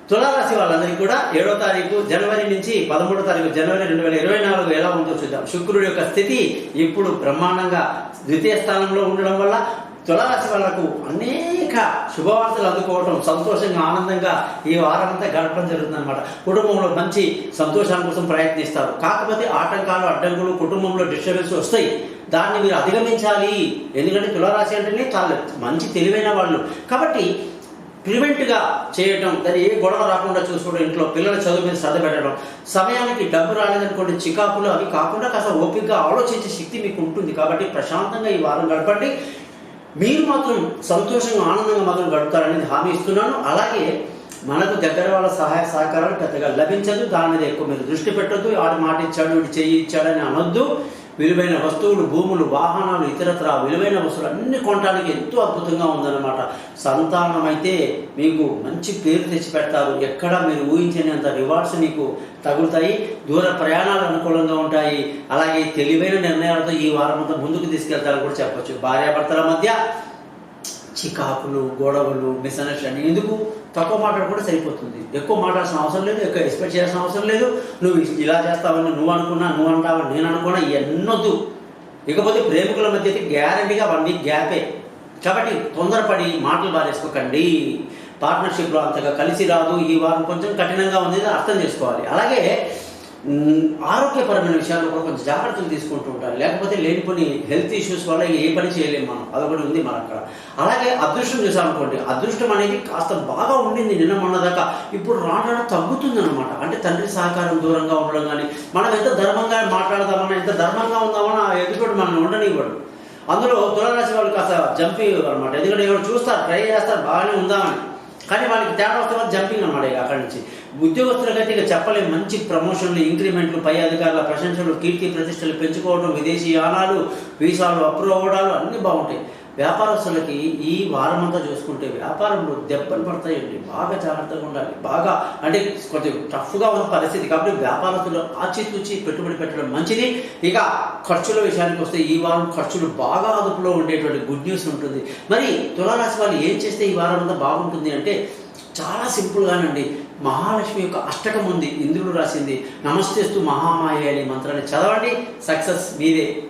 తులారాశి వాళ్ళందరికీ కూడా 7వ తారీఖు జనవరి నుంచి 13వ తారీఖు జనవరి 2024 ఎలా ఉందో చూద్దాం. శుక్రుడి యొక్క స్థితి ఇప్పుడు బ్రహ్మాండంగా ద్వితీయ స్థానంలో ఉండడం వల్ల తులారాశి వాళ్లకు అనేక శుభవార్తలు అందుకోవడం, సంతోషంగా ఆనందంగా ఈ వారం అంతా గడపడం జరుగుతుంది అనమాట. కుటుంబంలో మంచి సంతోషాల కోసం ప్రయత్నిస్తారు. కాకపోతే ఆటంకాలు, అడ్డంకులు, కుటుంబంలో డిస్టర్బెన్స్ వస్తాయి. దాన్ని మీరు అధిగమించాలి. ఎందుకంటే తులారాశి అంటేనే చాలా మంచి తెలివైన వాళ్ళు కాబట్టి ప్రివెంట్గా చేయటం, దాన్ని ఏ గొడవ రాకుండా చూసుకోవడం, ఇంట్లో పిల్లల చదువు మీద శ్రద్ధ పెట్టడం, సమయానికి డబ్బు రాలేదనుకోండి చికాకులు అవి కాకుండా కాస్త ఓపికగా ఆలోచించే శక్తి మీకు ఉంటుంది. కాబట్టి ప్రశాంతంగా ఈ వారం గడపండి. మీరు మాత్రం సంతోషంగా ఆనందంగా మాత్రం గడుపుతారనేది హామీ ఇస్తున్నాను. అలాగే మనకు దగ్గర వాళ్ళ సహాయ సహకారాలు పెద్దగా లభించదు. దాని మీద ఎక్కువ మీరు దృష్టి పెట్టద్దు. ఆడు మాట ఇచ్చాడు, వీడు చెయ్యి ఇచ్చాడని అనొద్దు. విలువైన వస్తువులు, భూములు, వాహనాలు, ఇతరత్ర విలువైన వస్తువులు అన్ని కొనడానికి ఎంతో అద్భుతంగా ఉందన్నమాట. సంతానం అయితే మీకు మంచి పేరు తెచ్చిపెడతారు. ఎక్కడ మీరు ఊహించనంత రివార్డ్స్ మీకు తగులుతాయి. దూర ప్రయాణాలు అనుకూలంగా ఉంటాయి. అలాగే తెలివైన నిర్ణయాలతో ఈ వారం అంతా ముందుకు తీసుకెళ్తారని కూడా చెప్పచ్చు. భార్యాభర్తల మధ్య చికాకులు, గొడవలు, మిస్అండర్స్టాండింగ్ ఎందుకు? తక్కువ మాట్లాడుకుంటే సరిపోతుంది. ఎక్కువ మాట్లాడాల్సిన అవసరం లేదు, ఎక్కువ ఎక్స్పెక్ట్ చేయాల్సిన అవసరం లేదు. నువ్వు ఇలా చేస్తావని నువ్వు అనుకున్నా, నువ్వు అంటావని నేను అనుకున్నా, ఎన్నొద్దు. ఇకపోతే ప్రేమికుల మధ్య అయితే గ్యారంటీగా 1 వీక్ గ్యాపే. కాబట్టి తొందరపడి మాటలు బారేసుకోకండి. పార్ట్నర్షిప్లో అంతగా కలిసి రాదు. ఈ వారం కొంచెం కఠినంగా ఉంది, అర్థం చేసుకోవాలి. అలాగే ఆరోగ్యపరమైన విషయాల్లో కూడా కొంచెం జాగ్రత్తలు తీసుకుంటూ ఉంటారు. లేకపోతే లేనిపోని హెల్త్ ఇష్యూస్ వల్ల ఏ పని చేయలేము మనం. అదొకటి ఉంది మన అక్కడ. అలాగే అదృష్టం చూసామనుకోండి, అదృష్టం అనేది కాస్త బాగా ఉండింది నిన్న మొన్నదాకా. ఇప్పుడు రాను తగ్గుతుంది అనమాట. అంటే తండ్రి సహకారం దూరంగా ఉండడం కానీ, మనం ఎంత ధర్మంగా మాట్లాడదామన్నా, ఎంత ధర్మంగా ఉందామన్నా ఎదుటి మనం ఉండనివ్వడు. అందులో తులారాశి వాళ్ళు కాస్త జంపింగ్ అనమాట. ఎందుకంటే ఎవరు చూస్తారు, ట్రై చేస్తారు బాగానే ఉందామని, కానీ వాళ్ళకి తేడా వస్తే వాళ్ళు జంపింగ్ అనమాట. ఇక అక్కడి నుంచి ఉద్యోగస్తులకైతే ఇక చెప్పలేము. మంచి ప్రమోషన్లు, ఇంక్రిమెంట్లు, పై అధికారుల ప్రశంసలు, కీర్తి ప్రతిష్టలు పెంచుకోవడం, విదేశీ యానాలు, వీసాలు అప్రూవ్ అవ్వడాలు అన్నీ బాగుంటాయి. వ్యాపారస్తులకి ఈ వారం అంతా చూసుకుంటే వ్యాపారంలో దెబ్బలు పడతాయండి. బాగా జాగ్రత్తగా ఉండాలి. బాగా అంటే కొంచెం టఫ్గా ఉన్న పరిస్థితి. కాబట్టి వ్యాపారస్తులు ఆచితూచి పెట్టుబడి పెట్టడం మంచిది. ఇక ఖర్చుల విషయానికి వస్తే ఈ వారం ఖర్చులు బాగా అదుపులో ఉండేటువంటి గుడ్ న్యూస్ ఉంటుంది. మరి తులారాశి వాళ్ళు ఏం చేస్తే ఈ వారం అంతా బాగుంటుంది అంటే చాలా సింపుల్గానండి. మహాలక్ష్మి యొక్క అష్టకం ఉంది, ఇంద్రుడు రాసింది. నమస్తేస్తు మహామాయ అనే మంత్రాన్ని చదవండి. సక్సెస్ మీదే.